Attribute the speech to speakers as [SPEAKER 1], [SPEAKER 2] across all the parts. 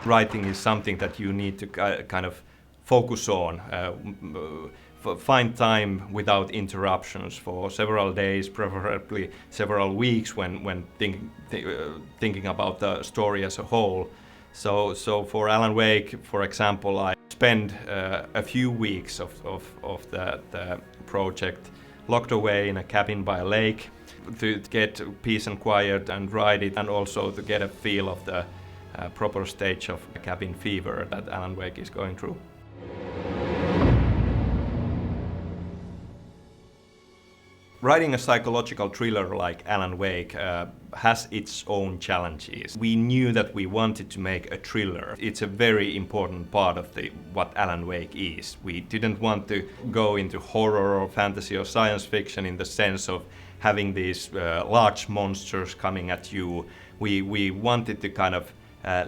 [SPEAKER 1] writing is something that you need to kind of focus on, find time without interruptions for several days, preferably several weeks when thinking about the story as a whole. So for Alan Wake, for example, I spent a few weeks of the project locked away in a cabin by a lake to get peace and quiet and write it, and also to get a feel of the proper stage of cabin fever that Alan Wake is going through. Writing a psychological thriller like Alan Wake has its own challenges. We knew that we wanted to make a thriller. It's a very important part of what Alan Wake is. We didn't want to go into horror or fantasy or science fiction in the sense of having these large monsters coming at you. We wanted to kind of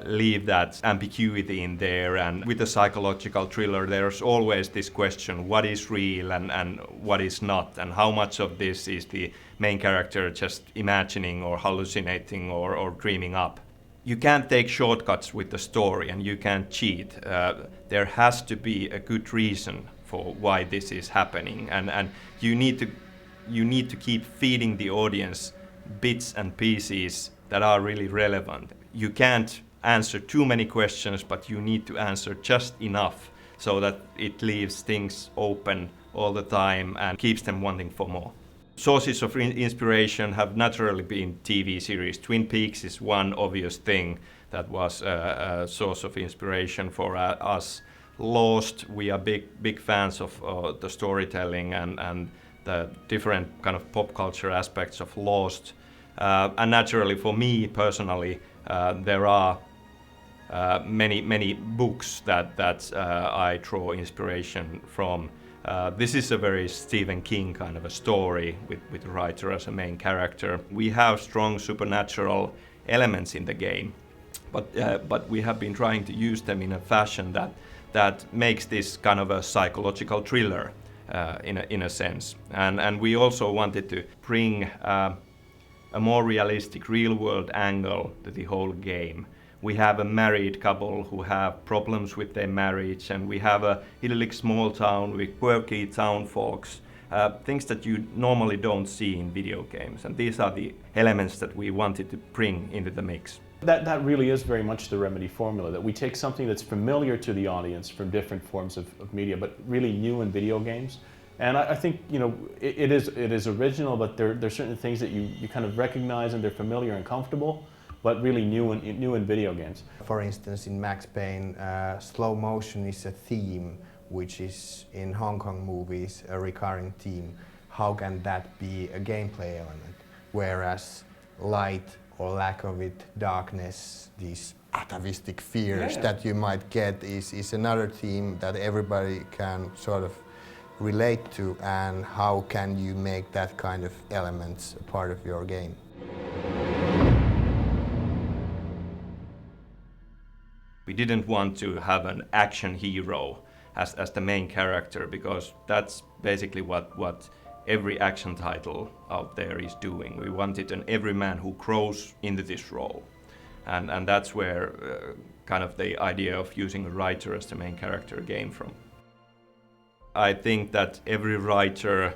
[SPEAKER 1] leave that ambiguity in there, and with a psychological thriller there's always this question, what is real and what is not, and how much of this is the main character just imagining or hallucinating or dreaming up. You can't take shortcuts with the story, and you can't cheat. There has to be a good reason for why this is happening, and you need to keep feeding the audience bits and pieces that are really relevant. You can't answer too many questions, but you need to answer just enough so that it leaves things open all the time and keeps them wanting for more. Sources of inspiration have naturally been TV series. Twin Peaks is one obvious thing that was a source of inspiration for us. Lost, we are big fans of the storytelling and the different kind of pop culture aspects of Lost. And naturally, for me personally, there are many books that I draw inspiration from. This is a very Stephen King kind of a story with the writer as a main character. We have strong supernatural elements in the game, but we have been trying to use them in a fashion that makes this kind of a psychological thriller in a sense. And we also wanted to bring a more realistic real-world angle to the whole game. We have a married couple who have problems with their marriage, and we have a idyllic small town with quirky town folks, things that you normally don't see in video games. And these are the elements that we wanted to bring into the mix.
[SPEAKER 2] That really is very much the Remedy formula, that we take something that's familiar to the audience from different forms of media, but really new in video games. And I think, you know, it is original, but there's certain things that you kind of recognize and they're familiar and comfortable, but really new in video games.
[SPEAKER 3] For instance, in Max Payne, slow motion is a theme which is in Hong Kong movies a recurring theme. How can that be a gameplay element? Whereas light or lack of it, darkness, these atavistic fears that you might get is another theme that everybody can sort of relate to, and how can you make that kind of elements a part of your game?
[SPEAKER 1] We didn't want to have an action hero as the main character, because that's basically what every action title out there is doing. We wanted an everyman who grows into this role. And that's where kind of the idea of using a writer as the main character came from. I think that every writer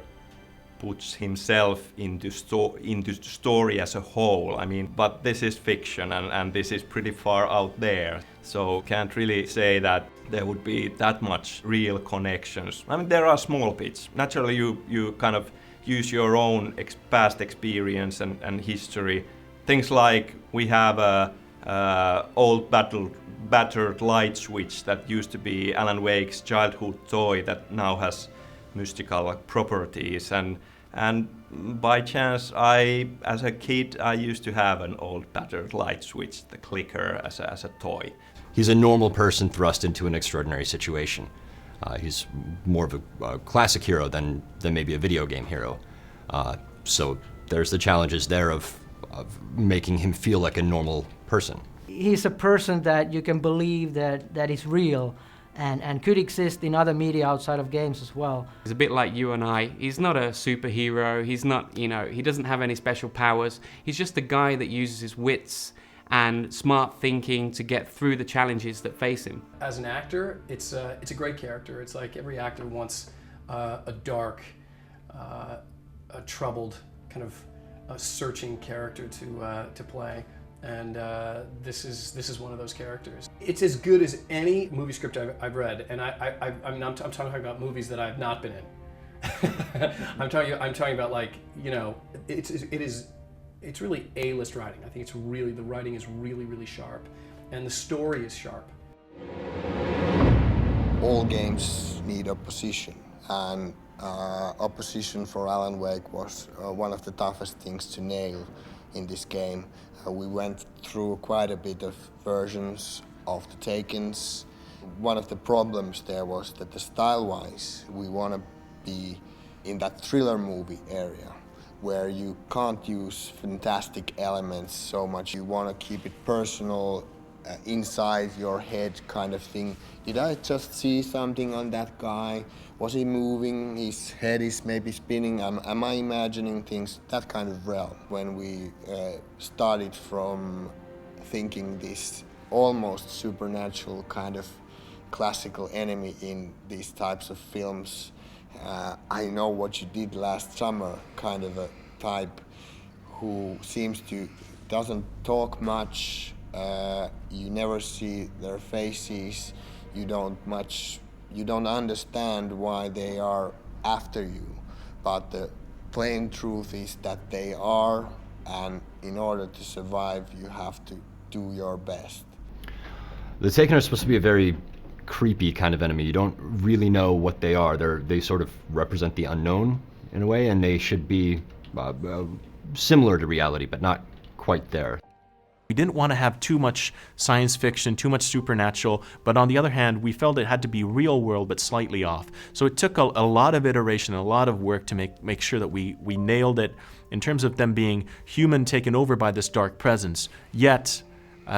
[SPEAKER 1] puts himself into the story as a whole. I mean, but this is fiction, and this is pretty far out there. So can't really say that there would be that much real connections. I mean, there are small bits. Naturally, you kind of use your own past experience and history. Things like we have a old battered light switch that used to be Alan Wake's childhood toy that now has mystical properties, and by chance as a kid I used to have an old battered light switch, the clicker, as a toy.
[SPEAKER 4] He's a normal person thrust into an extraordinary situation. He's more of a classic hero than maybe a video game hero. So there's the challenges there of making him feel like a normal person.
[SPEAKER 5] He's a person that you can believe that is real and could exist in other media outside of games as well.
[SPEAKER 6] He's a bit like you and I. He's not a superhero. He's not, he doesn't have any special powers. He's just a guy that uses his wits and smart thinking to get through the challenges that face him.
[SPEAKER 7] As an actor, it's a great character. It's like every actor wants a dark, a troubled, kind of a searching character to play. And this is one of those characters. It's as good as any movie script I've read, and I'm talking about movies that I've not been in. I'm talking about, like, you know, it's really A-list writing. I think it's really, the writing is really, really sharp, and the story is sharp.
[SPEAKER 8] All games need opposition, and opposition for Alan Wake was one of the toughest things to nail in this game. We went through quite a bit of versions of the Takens. One of the problems there was that style-wise, we want to be in that thriller movie area where you can't use fantastic elements so much. You want to keep it personal, inside your head kind of thing. Did I just see something on that guy? Was he moving? His head is maybe spinning. Am I imagining things? That kind of realm. When we started from thinking this almost supernatural kind of classical enemy in these types of films, I know what you did last summer, kind of a type who doesn't talk much. You never see their faces. You don't understand why they are after you. But the plain truth is that they are, and in order to survive, you have to do your best.
[SPEAKER 4] The Taken are supposed to be a very creepy kind of enemy. You don't really know what they are. They sort of represent the unknown in a way, and they should be similar to reality, but not quite there.
[SPEAKER 9] We didn't want to have too much science fiction, too much supernatural, but on the other hand, we felt it had to be real world but slightly off. So it took a lot of iteration, a lot of work to make sure that we nailed it in terms of them being human taken over by this dark presence, yet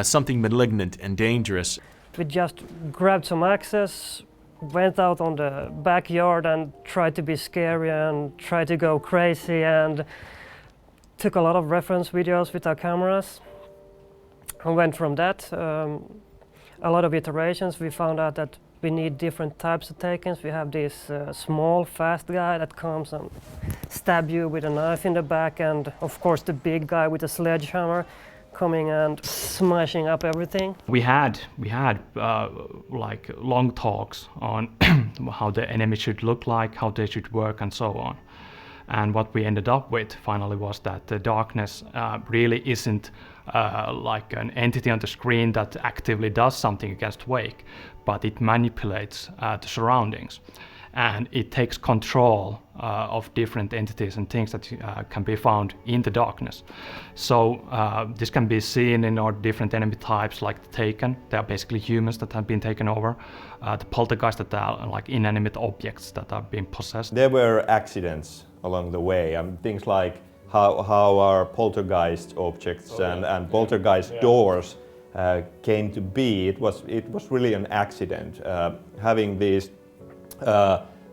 [SPEAKER 9] something malignant and dangerous.
[SPEAKER 10] We just grabbed some access, went out on the backyard and tried to be scary and tried to go crazy, and took a lot of reference videos with our cameras. And went from that, a lot of iterations. We found out that we need different types of Takens. We have this small, fast guy that comes and stab you with a knife in the back, and of course the big guy with a sledgehammer coming and smashing up everything.
[SPEAKER 11] We had like long talks on how the enemy should look like, how they should work, and so on. And what we ended up with finally was that the darkness really isn't like an entity on the screen that actively does something against Wake, but it manipulates the surroundings. And it takes control of different entities and things that can be found in the darkness. So this can be seen in our different enemy types, like the Taken. They are basically humans that have been taken over. The poltergeist, that are like inanimate objects that are being possessed.
[SPEAKER 1] There were accidents along the way. Things like how our poltergeist objects and poltergeist doors came to be. It was really an accident. Having these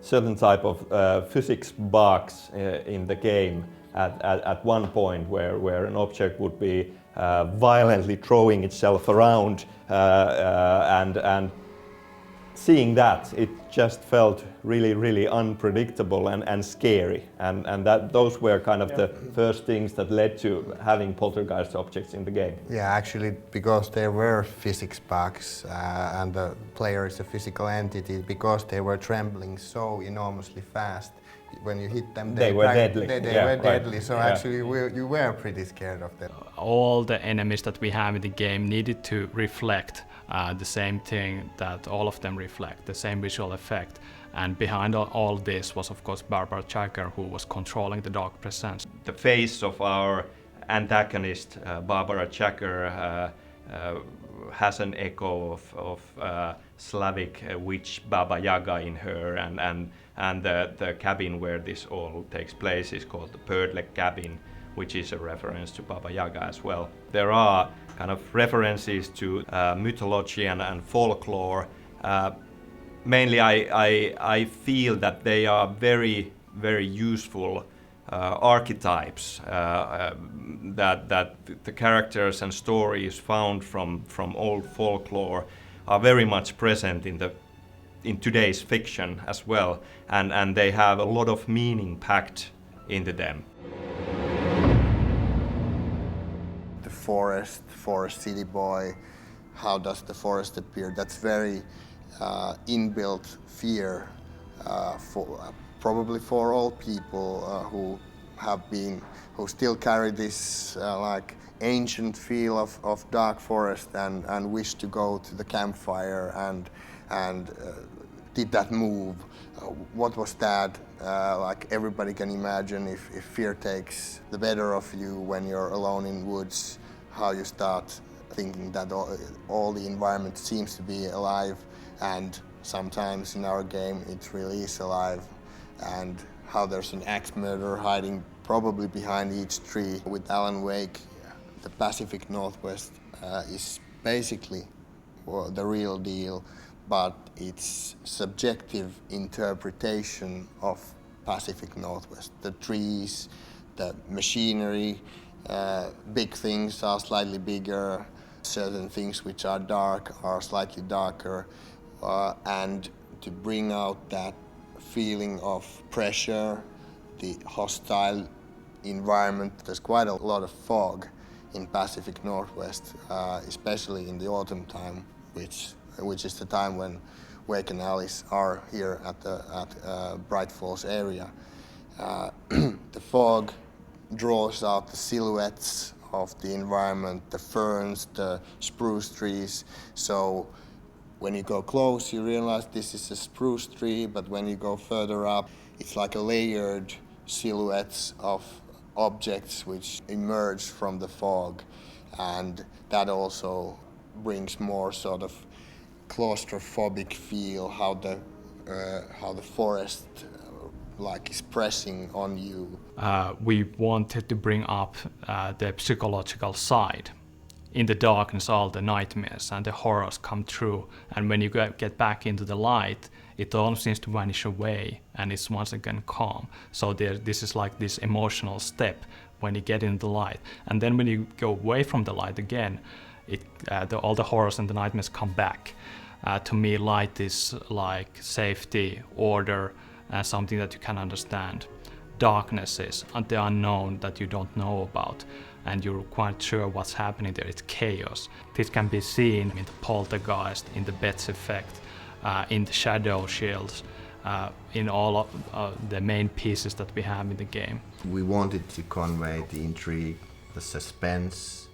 [SPEAKER 1] certain type of physics bugs in the game at one point where an object would be violently throwing itself around, and seeing that, it just felt really, really unpredictable and scary, and those were kind of the first things that led to having poltergeist objects in the game.
[SPEAKER 3] Yeah, actually, because there were physics bugs and the player is a physical entity, because they were trembling so enormously fast, when you hit them,
[SPEAKER 1] they were deadly.
[SPEAKER 3] They were deadly, so actually you were pretty scared of them.
[SPEAKER 11] All the enemies that we have in the game needed to reflect the same thing that all of them reflect, the same visual effect. And behind all this was, of course, Barbara Jagger, who was controlling the dark presence.
[SPEAKER 1] The face of our antagonist, Barbara Jagger, has an echo of Slavic witch Baba Yaga in her, and the cabin where this all takes place is called the Birdleg cabin, which is a reference to Baba Yaga as well. There are kind of references to mythology and folklore. Mainly I feel that they are very, very useful archetypes that the characters and stories found from old folklore are very much present in today's fiction as well, and they have a lot of meaning packed into them.
[SPEAKER 8] The forest city boy, how does the forest appear? That's very inbuilt fear probably for all people who still carry this like ancient feel of dark forest and wish to go to the campfire and did that move. What was that? Like everybody can imagine if fear takes the better of you when you're alone in woods, how you start thinking that all the environment seems to be alive, and sometimes in our game it really is alive, and how there's an axe murderer hiding probably behind each tree. With Alan Wake, the Pacific Northwest is basically the real deal, but it's subjective interpretation of Pacific Northwest. The trees, the machinery, big things are slightly bigger, certain things which are dark are slightly darker, and to bring out that feeling of pressure, the hostile environment. There's quite a lot of fog in Pacific Northwest, especially in the autumn time, which is the time when Wake and Alice are here at Bright Falls area. The fog draws out the silhouettes of the environment, the ferns, the spruce trees. So when you go close, you realize this is a spruce tree, but when you go further up, it's like a layered silhouettes of objects which emerge from the fog, and that also brings more sort of claustrophobic feel, how the forest like is pressing on you.
[SPEAKER 11] We wanted to bring up the psychological side. In the darkness, all the nightmares and the horrors come true, and when you get back into the light, it all seems to vanish away, and it's once again calm. So this is like this emotional step when you get into the light, and then when you go away from the light again, all the horrors and the nightmares come back. To me, light is like safety, order, something that you can understand. Darkness is the unknown that you don't know about, and you're quite sure what's happening there. It's chaos. This can be seen in the Poltergeist, in the Bet's effect, in the Shadow Shields, in all of the main pieces that we have in the game.
[SPEAKER 3] We wanted to convey the intrigue, the suspense,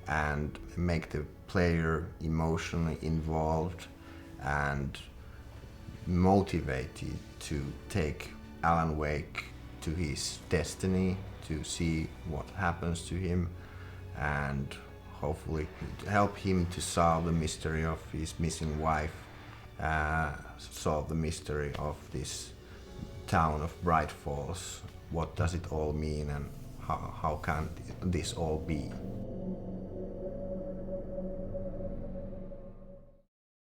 [SPEAKER 3] and make the player emotionally involved and motivated to take Alan Wake to his destiny, to see what happens to him, and hopefully help him to solve the mystery of his missing wife, solve the mystery of this town of Bright Falls. What does it all mean, and how can this all be?